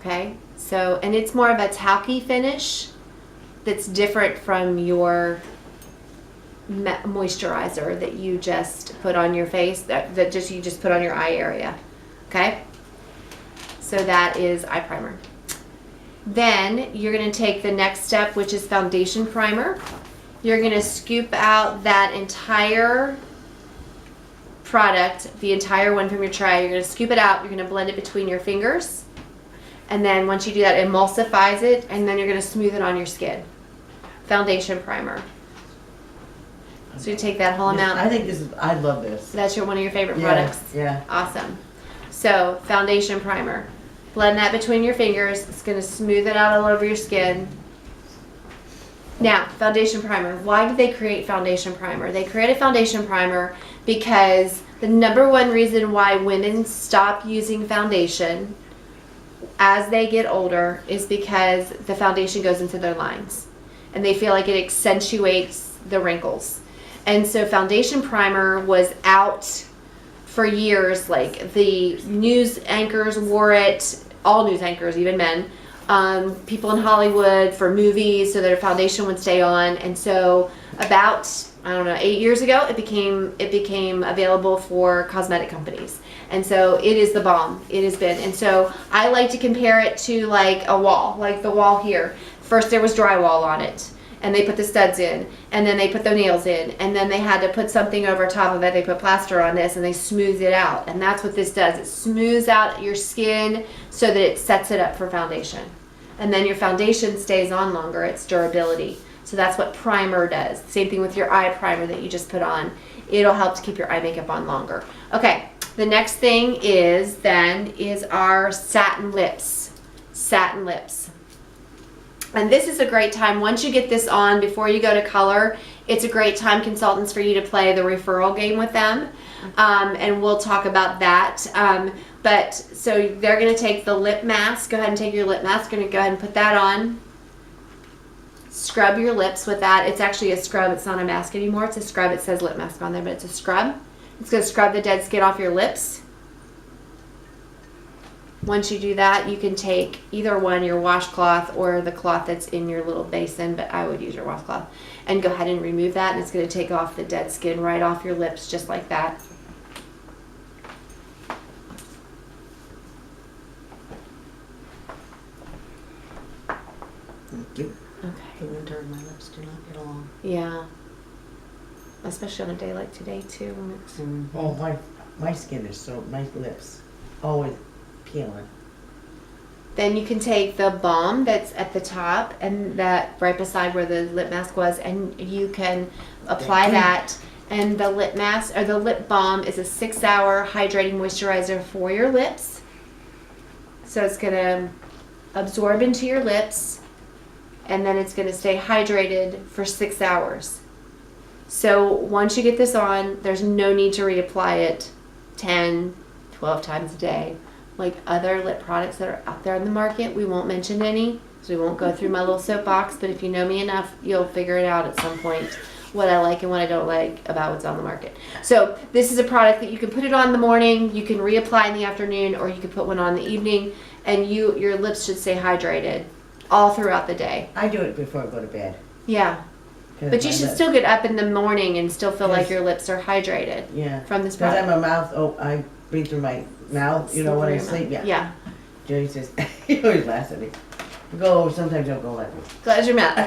Okay, so, and it's more of a talky finish that's different from your moisturizer that you just put on your face, that you just put on your eye area. Okay, so that is eye primer. Then you're going to take the next step, which is foundation primer. You're going to scoop out that entire product, the entire one from your tray. You're going to scoop it out. You're going to blend it between your fingers. And then once you do that, it emulsifies it, and then you're going to smooth it on your skin. Foundation primer. So you take that whole amount. I think I love this. That's one of your favorite products? Yeah. Awesome. So, foundation primer. Blend that between your fingers. It's going to smooth it out all over your skin. Now, foundation primer. Why did they create foundation primer? They created foundation primer because the number one reason why women stop using foundation as they get older is because the foundation goes into their lines. And they feel like it accentuates the wrinkles. And so foundation primer was out for years. Like the news anchors wore it, all news anchors, even men, people in Hollywood for movies so their foundation would stay on. And so about, I don't know, 8 years ago, it became available for cosmetic companies. And so it is the bomb. It has been. And so I like to compare it to like a wall, like the wall here. First there was drywall on it, and they put the studs in, and then they put the nails in, and then they had to put something over top of it. They put plaster on this, and they smoothed it out. And that's what this does. It smooths out your skin so that it sets it up for foundation. And then your foundation stays on longer. It's durability. So that's what primer does. Same thing with your eye primer that you just put on. It'll help to keep your eye makeup on longer. Okay, the next thing is our satin lips. Satin lips. And this is a great time, once you get this on, before you go to color, it's a great time, consultants, for you to play the referral game with them. And we'll talk about that. But so they're going to take the lip mask. Go ahead and take your lip mask. Going to go ahead and put that on. Scrub your lips with that. It's actually a scrub. It's not a mask anymore. It's a scrub. It says lip mask on there, but it's a scrub. It's going to scrub the dead skin off your lips. Once you do that, you can take either one, your washcloth or the cloth that's in your little basin, but I would use your washcloth, and go ahead and remove that, and it's going to take off the dead skin right off your lips, just like that. Thank you. Okay. The winter and my lips do not get along. Yeah. Especially on a day like today, too. When it's Oh, my skin is so, my lips always peeling. Then you can take the balm that's at the top and that right beside where the lip mask was, and you can apply that. And the lip mask or the lip balm is a 6-hour hydrating moisturizer for your lips. So it's going to absorb into your lips, and then it's going to stay hydrated for 6 hours. So once you get this on, there's no need to reapply it 10, 12 times a day. Like other lip products that are out there in the market. We won't mention any, so we won't go through my little soapbox, but if you know me enough, you'll figure it out at some point, what I like and what I don't like about what's on the market. So this is a product that you can put it on in the morning, you can reapply in the afternoon, or you can put one on in the evening, and your lips should stay hydrated all throughout the day. I do it before I go to bed. Yeah. But you should still get up in the morning and still feel like Yes. your lips are hydrated from this Because product. I'm a mouth, I breathe through my mouth, you know, when I sleep. Yeah. Jerry says, he always laughs at me. Sometimes he'll go like this. Close your mouth.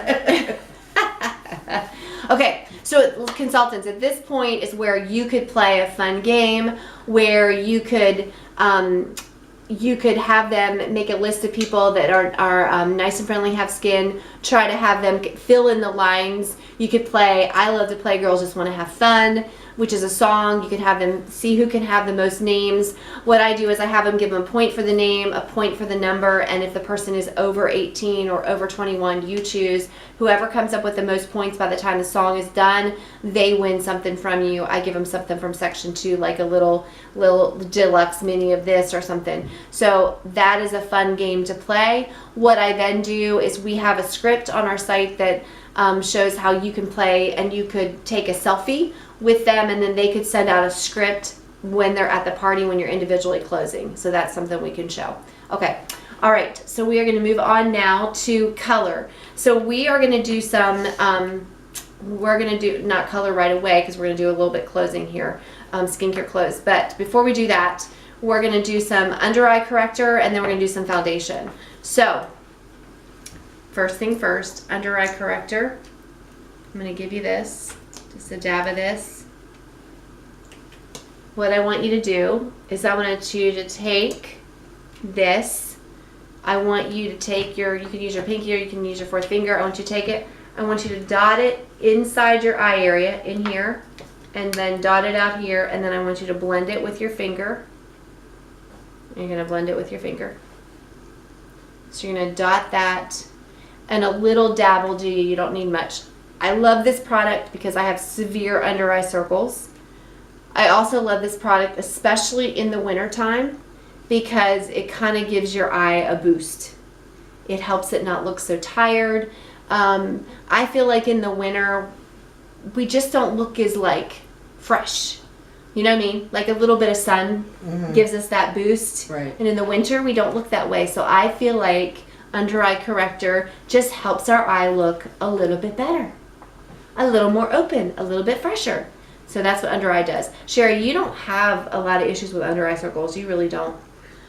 Okay, so consultants, at this point is where you could play a fun game where you could have them make a list of people that are nice and friendly, have skin, try to have them fill in the lines. You could play I Love to Play, Girls Just Want to Have Fun, which is a song. You could have them see who can have the most names. What I do is I have them give them a point for the name, a point for the number, and if the person is over 18 or over 21, you choose. Whoever comes up with the most points by the time the song is done, they win something from you. I give them something from section 2, like a little deluxe mini of this or something. So that is a fun game to play. What I then do is we have a script on our site that shows how you can play, and you could take a selfie with them, and then they could send out a script when they're at the party when you're individually closing. So that's something we can show. Okay. All right, so we are going to move on now to color. So we are going to do some, we're going to do, not color right away because we're going to do a little bit closing here, skincare close. But before we do that, we're going to do some under eye corrector and then we're going to do some foundation. So first thing first, under eye corrector. I'm going to give you this, just a dab of this. What I want you to do is I want you to take this. I want you to take your, you can use your pinky or you can use your fourth finger. I want you to take it. I want you to dot it inside your eye area in here and then dot it out here and then I want you to blend it with your finger. You're going to blend it with your finger. So you're going to dot that and a little dab will do you. You don't need much. I love this product because I have severe under eye circles. I also love this product especially in the winter time because it kind of gives your eye a boost. It helps it not look so tired. I feel like in the winter we just don't look as like fresh. You know what I mean? Like a little bit of sun gives us that boost. Right. And in the winter we don't look that way. So I feel like under eye corrector just helps our eye look a little bit better. A little more open, a little bit fresher. So that's what under eye does. Sherry, you don't have a lot of issues with under eye circles. You really don't.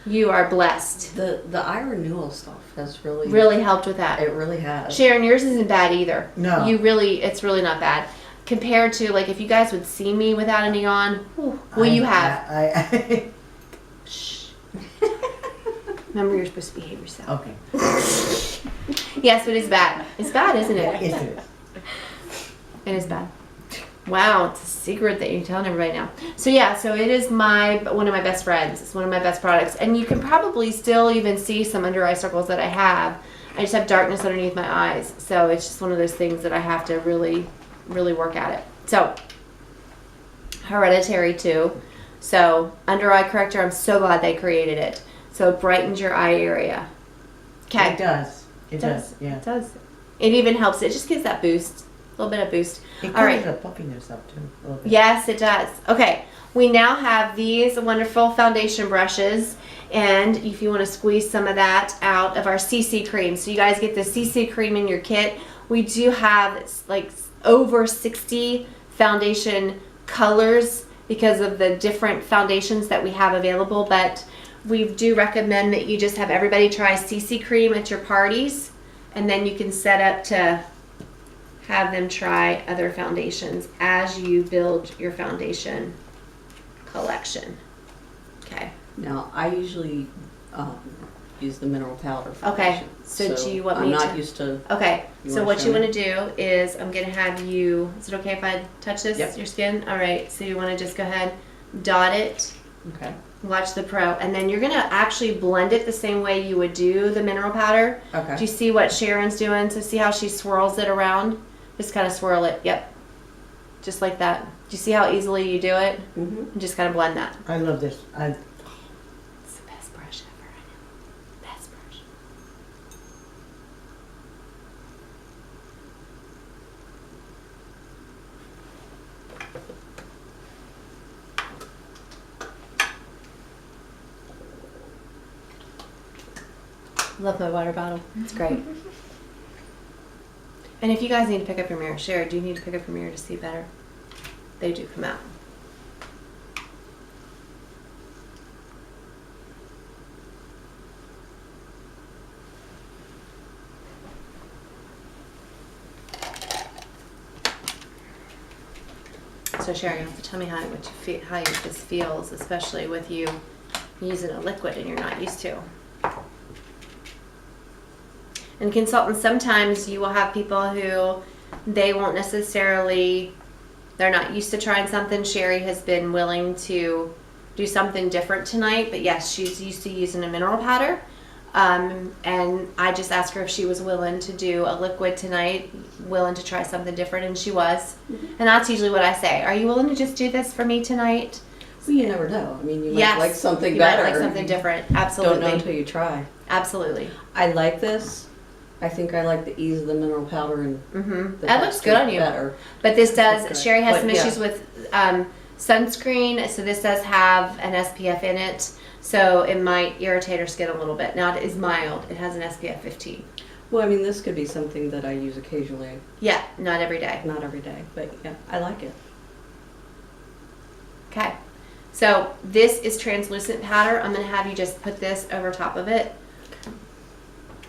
You are blessed. The eye renewal stuff has Really helped with that. It really has. Sharon, yours isn't bad either. No. It's really not bad. Compared to, like, if you guys would see me without any on, whew, well, you have. Shh. Remember, you're supposed to behave yourself. Okay. Yes, but it's bad. It's bad, isn't it? Yes, it is. It is bad. Wow, it's a secret that you're telling everybody now. So yeah, so it is one of my best friends. It's one of my best products. And you can probably still even see some under eye circles that I have. I just have darkness underneath my eyes. So it's just one of those things that I have to really, really work at it. So, hereditary too. So, under eye corrector, I'm so glad they created it. So it brightens your eye area. Okay. It does. It does. Yeah. It does. It even helps. It just gives that boost. A little bit of boost. It All right. covers up puffiness up too. A little bit. Yes, it does. Okay, we now have these wonderful foundation brushes, and if you want to squeeze some of that out of our CC cream, so you guys get the CC cream in your kit. We do have like over 60 foundation colors because of the different foundations that we have available, but we do recommend that you just have everybody try CC cream at your parties, and then you can set up to have them try other foundations as you build your foundation collection. Okay. Now, I usually use the mineral powder Okay. foundation. So do you want I'm me not to? used to. Okay. You So wanna what show you me? want to do is I'm going to have you, is it okay if I touch this, Yep. your skin? All right. So you want to just go ahead, dot it, Okay. watch the pro, and then you're going to actually blend it the same way you would do the mineral powder. Okay. Do you see what Sharon's doing? So see how she swirls it around? Just kind of swirl it. Yep. Just like that. Do you see how easily you do it? Mm-hmm. And just kind of blend that. I love this. It's the best brush ever. I know. Best brush. Love my water bottle. It's great. And if you guys need to pick up your mirror, Sherry, do you need to pick up your mirror to see better? They do come out. So Sherry, you have to tell me how this feels, especially with you using a liquid and you're not used to. And consultants, sometimes you will have people who they won't necessarily, they're not used to trying something. Sherry has been willing to do something different tonight, but yes, she's used to using a mineral powder. And I just asked her if she was willing to do a liquid tonight, willing to try something different, and she was. And that's usually what I say. Are you willing to just do this for me tonight? Well, you never know. I mean, you might Yes. like something You better. might like something different. Don't know Absolutely. until you try. Absolutely. I like this. I think I like the ease of the mineral powder and Mm-hmm. the That looks good on you. better. But this does, Okay. Sherry has But some yeah. issues with Sunscreen, so this does have an SPF in it, so it might irritate our skin a little bit. Now it is mild. It has an SPF 15. Well, I mean, this could be something that I use occasionally, Yeah, not every day. not every day, but yeah, I like it. Okay. So this is translucent powder. I'm going to have you just put this over top of it.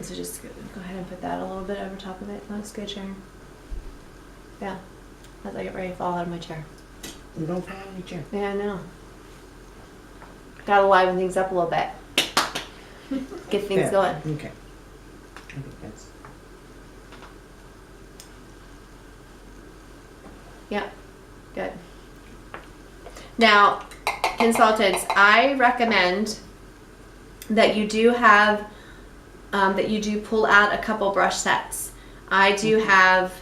So just go ahead and put that a little bit over top of it. Looks good, Sharon. Yeah. As I get ready to fall out of my chair. You don't fall on your chair. Yeah, I know. Gotta liven things up a little bit. Get things Yeah, going. Okay. I think that's, Yeah, good. Now, consultants, I recommend that you do have, that you do pull out a couple brush sets. I do have,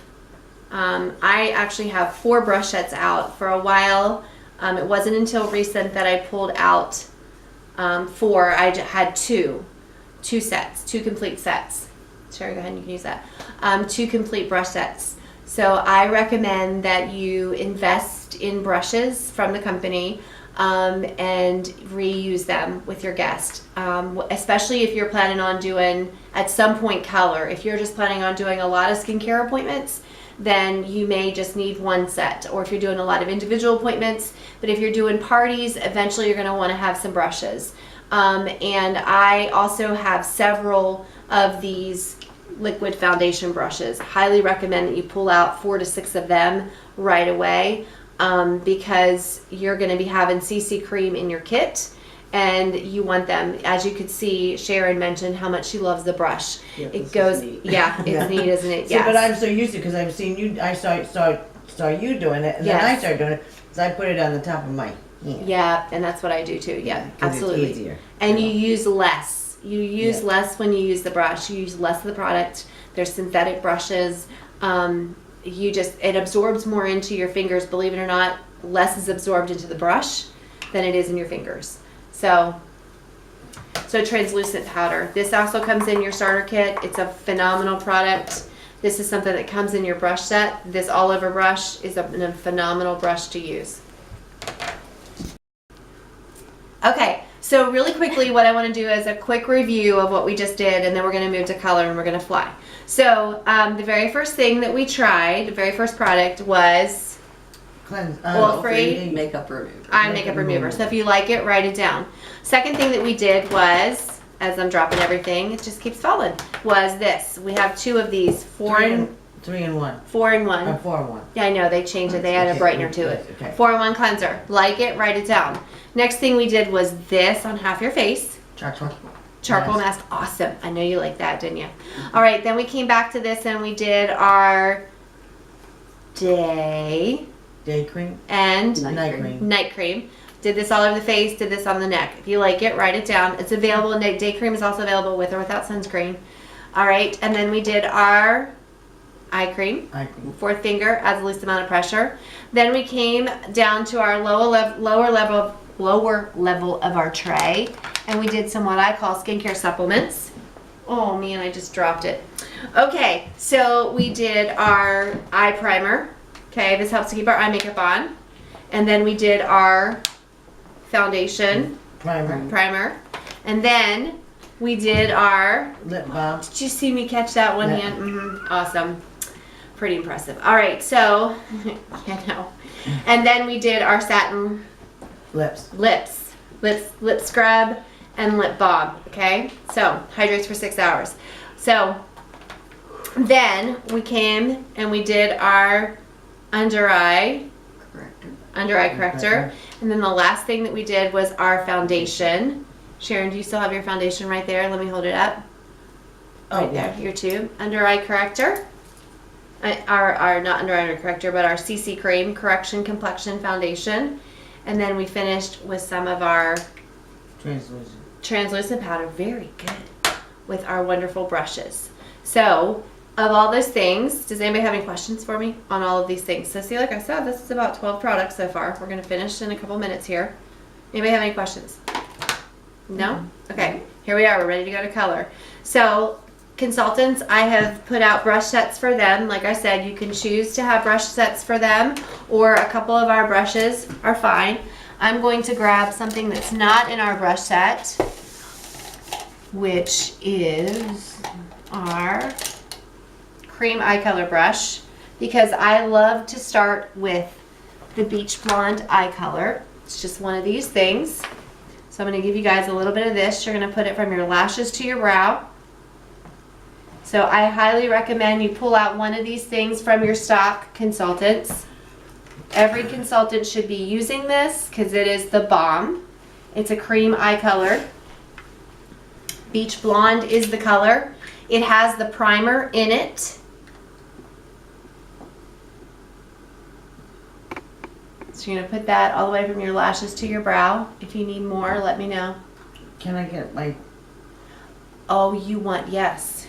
I actually have 4 brush sets out. For a while, it wasn't until recent that I pulled out 4. I had 2 sets, 2 complete sets. Sure, go ahead and you can use that. 2 complete brush sets. So I recommend that you invest in brushes from the company and reuse them with your guest. Especially if you're planning on doing, at some point, color. If you're just planning on doing a lot of skincare appointments, then you may just need 1 set. Or if you're doing a lot of individual appointments, but if you're doing parties, eventually you're going to want to have some brushes. And I also have several of these liquid foundation brushes. Highly recommend that you pull out 4 to 6 of them right away because you're going to be having CC cream in your kit and you want them. As you could see, Sharon mentioned how much she loves the brush. Yeah, this It is goes, neat. yeah, it's Yeah. neat, isn't it? see, Yes. but I'm so used to, because I've seen you, I saw you doing it, and then I Yes. started doing it, so I put it on the top of my hand. Yeah, and that's what I do too. Yeah, 'Cause absolutely. It's easier. And you know. use less. You use Yeah. less when you use the brush. You use less of the product. There's synthetic brushes. It absorbs more into your fingers. Believe it or not, less is absorbed into the brush than it is in your fingers. So translucent powder. This also comes in your starter kit. It's a phenomenal product. This is something that comes in your brush set. This all over brush is a phenomenal brush to use. Okay, so really quickly what I want to do is a quick review of what we just did, and then we're going to move to color and we're going to fly. So the very first thing that we tried, the very first product was Cleanse. Oil-free Makeup remover. eye makeup remover. So if you like it, write it down. Second thing that we did was, as I'm dropping everything, it just keeps falling, was this. We have 2 of these, 4 in 3-in-1. 4 in 1. 4-in-1. Yeah, I know, they changed it. They added a Okay, brightener to it. okay. 4-in-1 cleanser. Like it, write it down. Next thing we did was this on half your face. Chocolate. Charcoal Yes. mask. Awesome. I know you like that, didn't you? All right, then we came back to this and we did our day Day cream. and Night cream. night cream. Did this all over the face, did this on the neck. If you like it, write it down. It's available, and day cream is also available with or without sunscreen. All right, and then we did our eye cream. Eye cream. 4th finger adds the least amount of pressure. Then we came down to our lower level of our tray, and we did some what I call skincare supplements. Oh man, I just dropped it. Okay, so we did our eye primer. Okay, this helps to keep our eye makeup on. And then we did our foundation Primer. and then we did our, Lip balm. did you see me catch that one Yeah. hand? Awesome. Pretty impressive. All right, so, yeah, no. And then we did our satin Lips. lip scrub and lip balm, okay? So, hydrates for 6 hours. So, then we came and we did our under eye corrector. And then the last thing that we did was our foundation. Sharon, do you still have your foundation right there? Let me hold it up. Right there, your tube. Under eye corrector. Our not under eye corrector, but our CC cream correction complexion foundation. And then we finished with some of our translucent powder. Very good. With our wonderful brushes. So, of all those things, does anybody have any questions for me on all of these things? So see, like I said, this is about 12 products so far. We're going to finish in a couple minutes here. Anybody have any questions? No? Okay, here we are. We're ready to go to color. So consultants, I have put out brush sets for them. Like I said, you can choose to have brush sets for them, or a couple of our brushes are fine. I'm going to grab something that's not in our brush set, which is our cream eye color brush, because I love to start with the Beach Blonde eye color. It's just one of these things. So I'm going to give you guys a little bit of this. You're going to put it from your lashes to your brow. So I highly recommend you pull out one of these things from your stock consultants. Every consultant should be using this because it is the bomb. It's a cream eye color. Beach Blonde is the color. It has the primer in it. So you're going to put that all the way from your lashes to your brow. If you need more, let me know. Can I get my, Oh, you want, yes.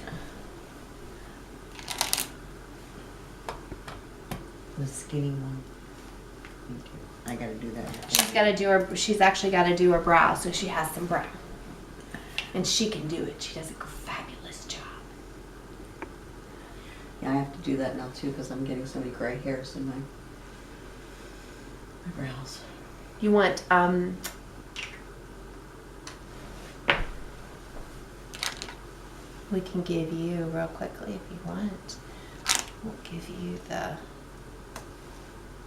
the skinny one? Thank you. I gotta do that. She's actually got to do her brow, so she has some brow. And she can do it. She does a fabulous job. Yeah, I have to do that now too because I'm getting so many gray hairs in my brows. You want, we can give you real quickly if you want. We'll give you the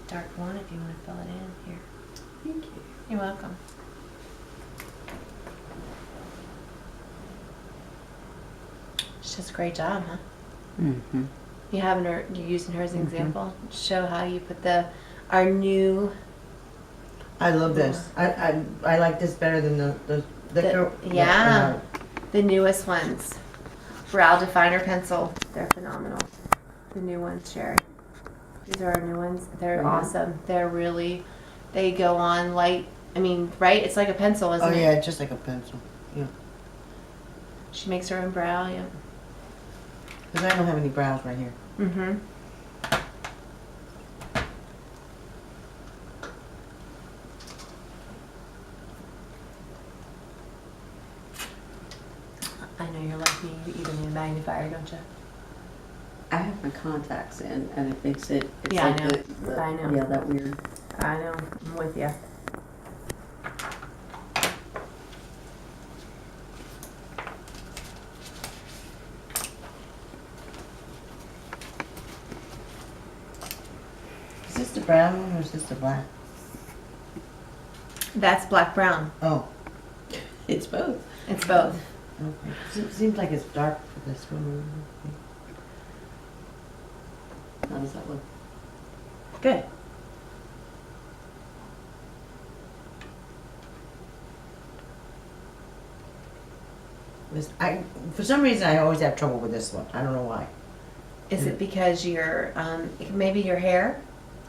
dark one if you want to fill it in here. Thank you. You're welcome. She does a great job, huh? Mm-hmm. You're using her as an example. Show how you put our new. I love this. I like this better than the Yeah. The newest ones. Brow definer pencil. They're phenomenal. The new ones, Sherry. These are our new ones. They're awesome. They're really, they go on light. I mean, right? It's like a pencil, isn't it? Oh yeah, just like a pencil. Yeah. She makes her own brow, yeah. Because I don't have any brows right here. Mm-hmm. I know you're like me. You even need a magnifier, don't you? I have my contacts in, and it makes it. It's Yeah, I like know. I know. Yeah, that weird. I know. I'm with you. Is this the brown one or is this the black? That's black brown. Oh, It's both. It's both. okay. Seems like it's dark for this one. How does that look? Good. For some reason, I always have trouble with this one. I don't know why. Is it because maybe your hair?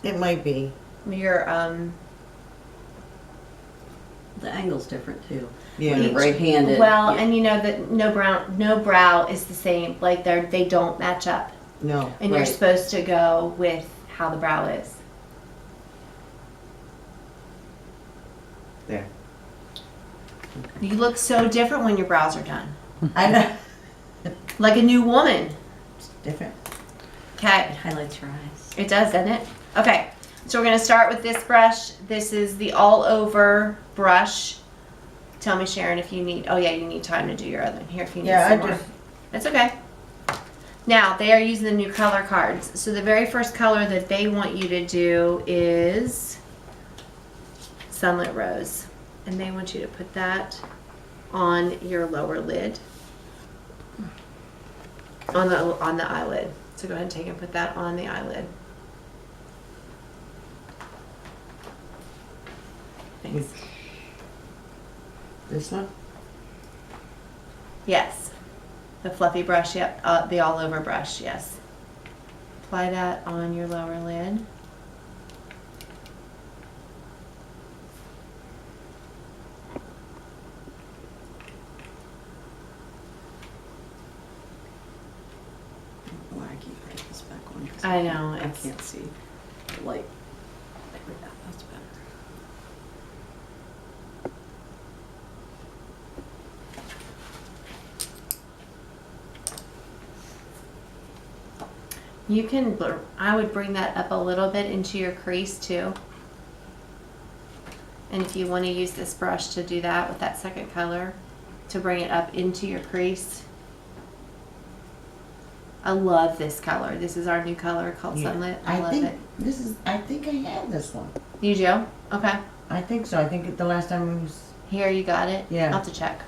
It might be. Your The angle's different too. Yeah. When you're right-handed. well, yeah. and you know that no brow is the same. Like they don't match up, No. and you're Right. supposed to go with how the brow is. There. You look so different when your brows are done, I know. like a new woman. It's different. Okay, It highlights your eyes. it does, doesn't it? Okay, so we're gonna start with this brush. This is the all over brush. Tell me, Sharon, if you need. Oh yeah, you need time to do your other one here. If you need Yeah, some I more. just. That's okay. Now, they are using the new color cards. So the very first color that they want you to do is Sunlit Rose. And they want you to put that on your lower lid. On the eyelid. So go ahead and take and put that on the eyelid. Thanks. This one? Yes. The fluffy brush, yep. The all over brush, yes. Apply that on your lower lid. Why I keep putting this back on? 'Cause I know, I it's- can't see the light. There we go. That's better. You can, I would bring that up a little bit into your crease too. And if you want to use this brush to do that with that second color, to bring it up into your crease. I love this color. This is our new color called Yeah. Sunlit. I love think it. I think I have this one. You do? Okay. I think so. I think the last time we was, Here, you got it? Yeah. I'll have to check.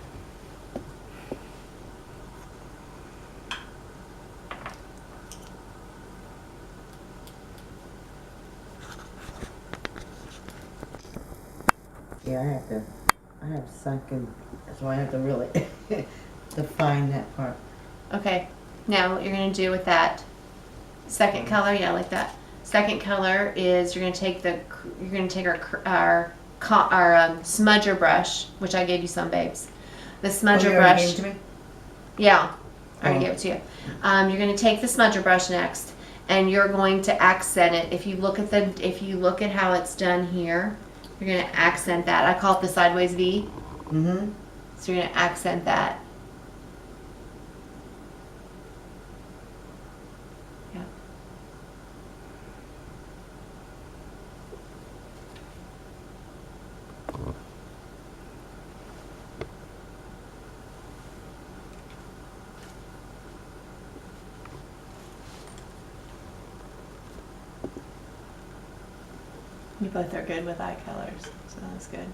yeah, I have sunken, so I have to really define that part. Okay. Now what you're going to do with that second color, yeah, like that. Second color is you're going to take our smudger brush, which I gave you some, babes. The smudger you already brush. gave it to me? Yeah, I already Oh. gave it to you. You're going to take the smudger brush next, and you're going to accent it. If you look at how it's done here, you're going to accent that. I call it the sideways V. Mm-hmm. So you're going to accent that. Yeah. You both are good with eye colors, so that's good.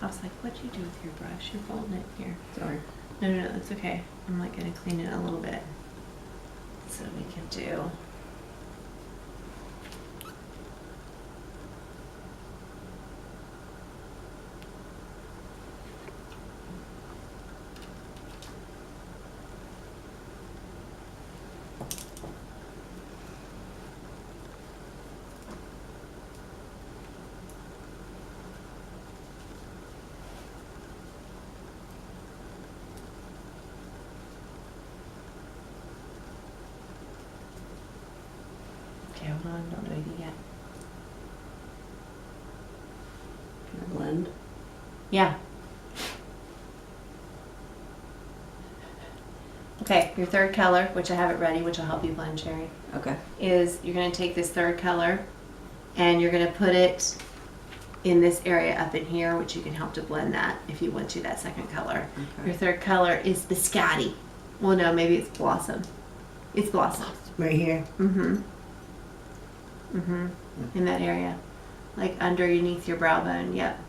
I was like, what'd you do with your brush? You're folding it here. Sorry. No, that's okay. I'm like gonna clean it a little bit. So we can do. Okay, hold on, don't do anything yet. Can I blend? Yeah. Okay, your third color, which I have it ready, which will help you blend, Sherry, Okay. is you're going to take this third color and you're going to put it in this area up in here, which you can help to blend that if you want to, that second color. Okay. Your third color is Biscotti. Well, no, maybe it's Blossom. It's Blossom. Right here. Mm-hmm. Mm-hmm. In that area. Like underneath your brow bone, yep.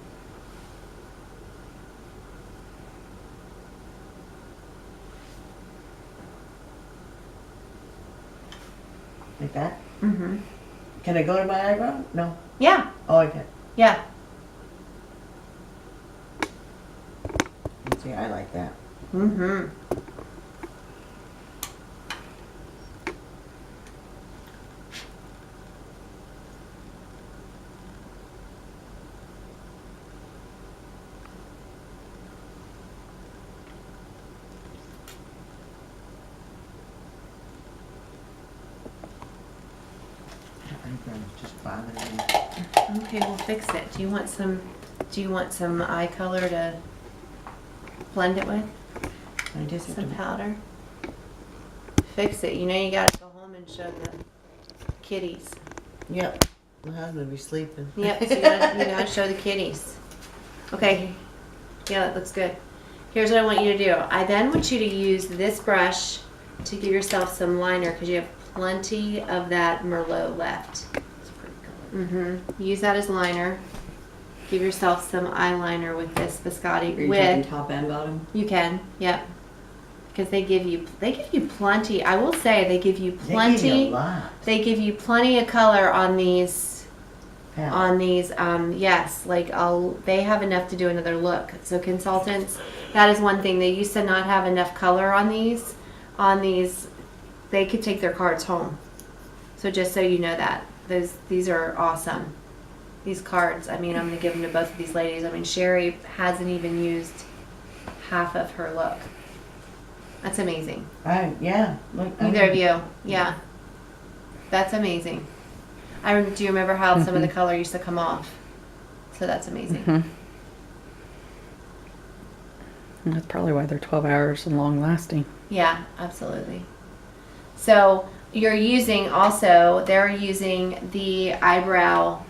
Like that. Mm-hmm. Can I go to my eyebrow? No. Yeah, Oh, I can. yeah. See, I like that. Mm-hmm. Eyebrow just bothering me. Okay, we'll fix it. Do you want some eye color to blend it with? I just have Some to. powder? Fix it. You know you gotta go home and show the kitties. Yep. My husband will be sleeping. Yep, so you gotta show the kitties. Okay, yeah, that looks good. Here's what I want you to do. I then want you to use this brush to give yourself some liner because you have plenty of that Merlot left. It's pretty color. Mm-hmm. Use that as liner. Give yourself some eyeliner with this Biscotti. Are you talking top and bottom? You can, yep. Because they give you plenty. I will say they give you They give plenty. you a lot. They give you plenty of color on these. Pal. Yes, like they have enough to do another look. So consultants, that is one thing. They used to not have enough color on these. They could take their cards home. So just so you know that. These are awesome. These cards, I mean, I'm going to give them to both of these ladies. I mean, Sherry hasn't even used half of her look. That's amazing. Yeah. Look, Neither of you. Yeah. That's amazing. Do you remember how some of the color used to come off? So that's amazing. And that's probably why they're 12 hours and long lasting. Yeah, absolutely. So they're using the eyebrow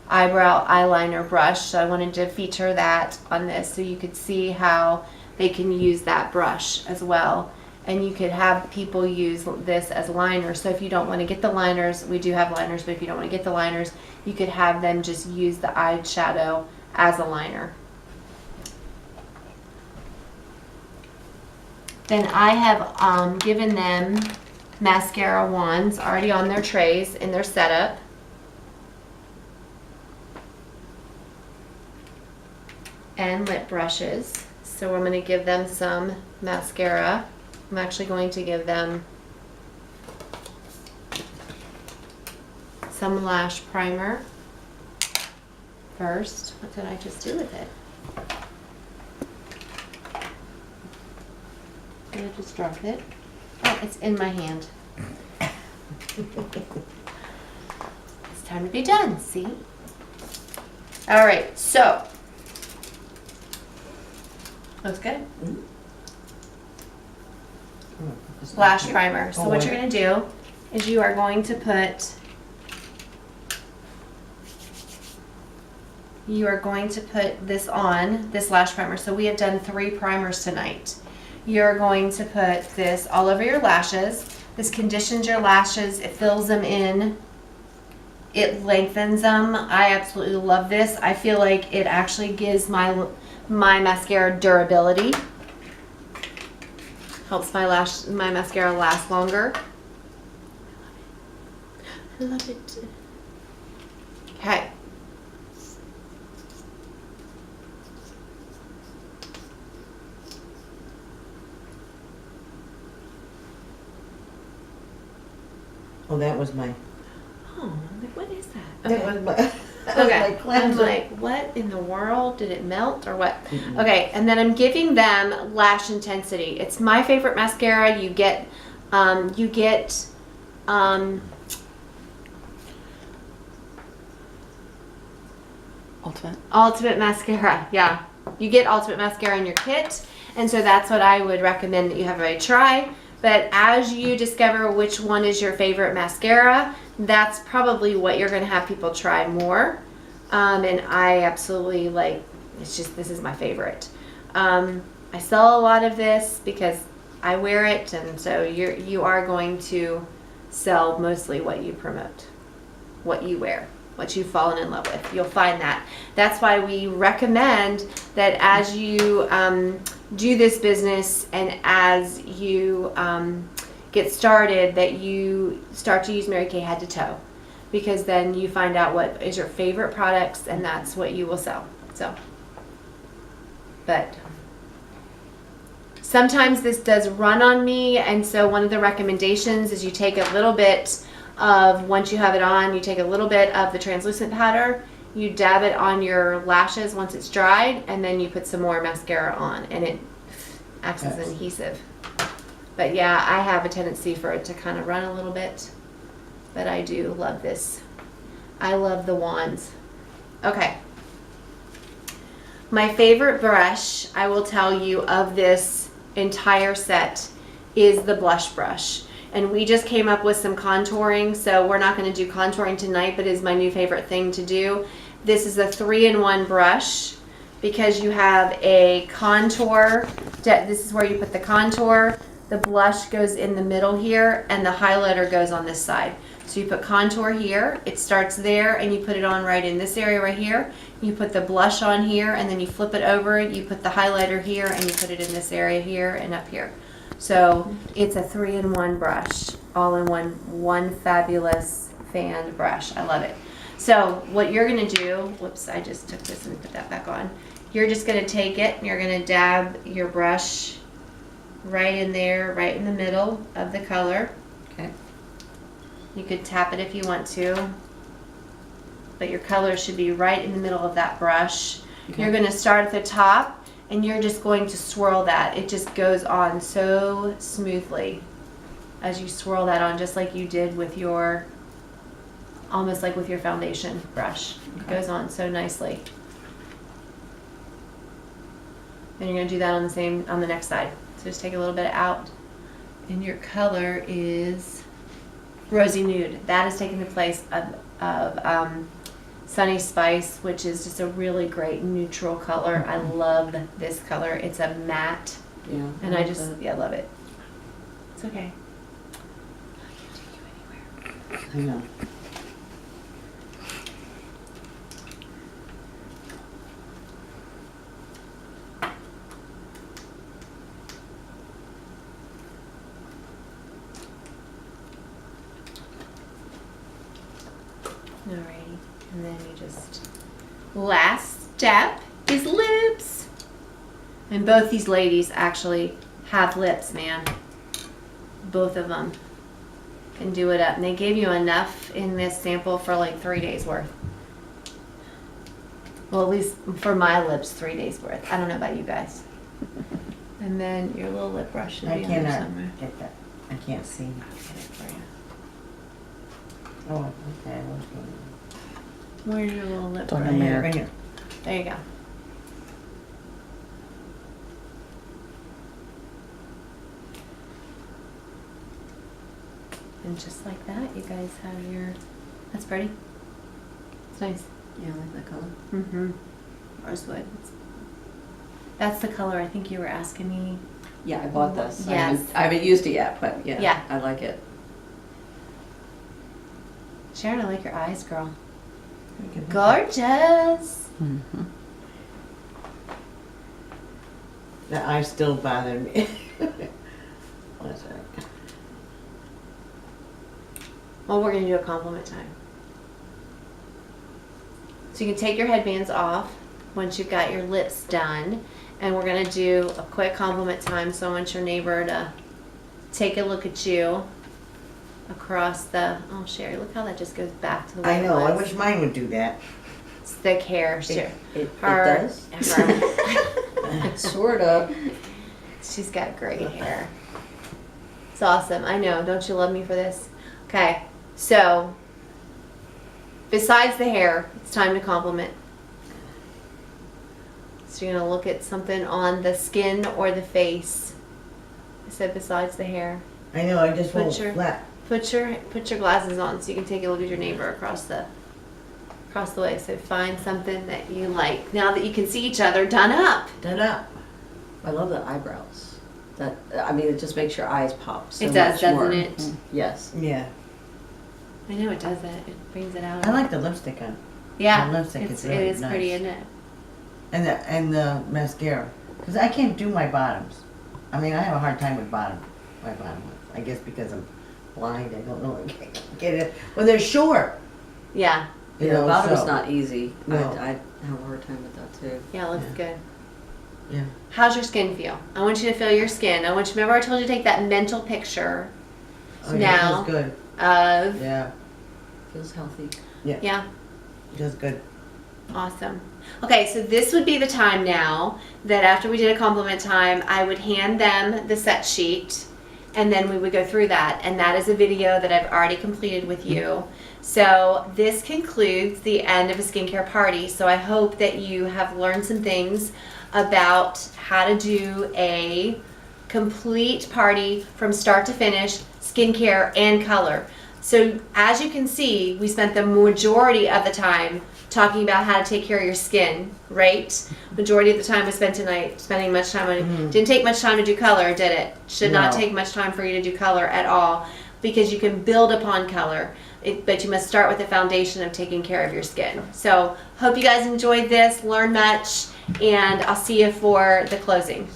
eyeliner brush. So I wanted to feature that on this so you could see how they can use that brush as well. And you could have people use this as liners. So if you don't want to get the liners, we do have liners, but if you don't want to get the liners, you could have them just use the eyeshadow as a liner. Then I have given them mascara wands already on their trays in their setup. And lip brushes. So I'm going to give them some mascara. I'm actually going to give them some lash primer first. What did I just do with it? Did I just drop it? Oh, it's in my hand. It's time to be done, see? All right, so. Looks good. Lash primer. So what you're going to do is you are going to put this on, this lash primer. So we have done 3 primers tonight. You're going to put this all over your lashes. This conditions your lashes. It fills them in. It lengthens them. I absolutely love this. I feel like it actually gives my mascara durability. Helps my mascara last longer. I love it. Okay. Oh, that was my. Oh, I'm like, what is that? That was my. That was Okay. my I'm cleanser. like, what in the world? Did it melt or what? Mm-mm. Okay, and then I'm giving them Lash Intensity. It's my favorite mascara. You get Ultimate Mascara. Yeah, you get Ultimate Mascara in your kit, and so that's what I would recommend that you have a try. But as you discover which one is your favorite mascara, that's probably what you're going to have people try more. And I absolutely like, this is my favorite. I sell a lot of this because I wear it, and so you are going to sell mostly what you promote, what you wear, what you've fallen in love with. You'll find that. That's why we recommend that as you do this business and as you get started, that you start to use Mary Kay head to toe, because then you find out what is your favorite products and that's what you will sell. So, but sometimes this does run on me, and so one of the recommendations is you take a little bit of, once you have it on, you take a little bit of the translucent powder, you dab it on your lashes once it's dried, and then you put some more mascara on, and it acts as an adhesive. But yeah, I have a tendency for it to kind of run a little bit, but I do love this. I love the wands. Okay. My favorite brush, I will tell you, of this entire set is the blush brush. And we just came up with some contouring, so we're not going to do contouring tonight, but it is my new favorite thing to do. This is a 3-in-1 brush because you have a contour. This is where you put the contour. The blush goes in the middle here, and the highlighter goes on this side. So you put contour here, it starts there, and you put it on right in this area right here. You put the blush on here, and then you flip it over, you put the highlighter here, and you put it in this area here and up here. So it's a 3-in-1 brush, all in one fabulous fanned brush. I love it. So what you're going to do, whoops, I just took this and put that back on. You're just going to take it and you're going to dab your brush right in there, right in the middle of the color. Okay. You could tap it if you want to, but your color should be right in the middle of that brush. Okay. You're going to start at the top, and you're just going to swirl that. It just goes on so smoothly as you swirl that on, just like you did with your, almost like with your foundation brush. It goes on so nicely. And you're gonna do that on the next side. So just take a little bit out. And your color is Rosy Nude. That is taking the place of Sunny Spice, which is just a really great neutral color. I love this color. It's a matte, Yeah. and I like just, that. yeah, love it. It's okay. I know. Alrighty, and then you just, last step is lips. And both these ladies actually have lips, man. Both of them. And do it up. And they gave you enough in this sample for like 3 days worth. Well, at least for my lips, 3 days worth. I don't know about you guys. And then your little lip brush should I be on there cannot somewhere. get that. I can't see. I'll get it for you. Oh, okay. Where's your little lip It's on brush? the mirror. Right here. There you go. And just like that, you guys have your, that's pretty. It's nice. Yeah, I like that color. Mm-hmm. Rosewood. That's the color I think you were asking me. Yeah, I bought this. Yes. I haven't used it yet, but yeah, Yeah. I like it. Sharon, I like your eyes, girl. We can- Gorgeous. Mm-hmm. The eyes still bother me. Oh, that's all right. Well, we're gonna do a compliment time. So you can take your headbands off once you've got your lips done. And we're gonna do a quick compliment time. So I want your neighbor to take a look at you across the, oh Sherry, look how that just goes back to the way I know. it I was. wish mine would do that. It's thick hair. Sherry. It Her- does. her- Sort of. She's got great hair. It's awesome. I know. Don't you love me for this? Okay. So, besides the hair, it's time to compliment. So you're going to look at something on the skin or the face. I said besides the hair. I know. I just Put won't your- flat. Put your glasses on so you can take a look at your neighbor across the way. So find something that you like. Now that you can see each other done up. Done up. I love the eyebrows. I mean, it just makes your eyes pop so It does, much more. doesn't it? Yes. Yeah. I know it does it. It brings it out. I like the lipstick on. Yeah, the lipstick it's, is really it is pretty, nice. isn't it? And the mascara. Because I can't do my bottoms. I mean, I have a hard time with my bottom ones. I guess because I'm blind. I don't know. I can't get it. Well, they're short. Yeah, You Yeah, know, the bottom's so- not easy. No. I have a hard time with that too. yeah, it looks Yeah. good. Yeah. How's your skin feel? I want you to feel your skin. I want you, remember I told you to take that mental picture Oh, yeah, Now- it feels good. of, Yeah. Feels healthy. yeah, It feels good. awesome. Okay, so this would be the time now that after we did a compliment time, I would hand them the set sheet and then we would go through that. And that is a video that I've already completed with you. So this concludes the end of a skincare party. So I hope that you have learned some things about how to do a complete party from start to finish, skincare and color. So as you can see, we spent the majority of the time talking about how to take care of your skin, right? Majority of the time we spent tonight spending much time on it. Didn't take much time to do color, did it? Should not No. take much time for you to do color at all because you can build upon color. But you must start with the foundation of taking care of your skin. So hope you guys enjoyed this, learn much, and I'll see you for the closing.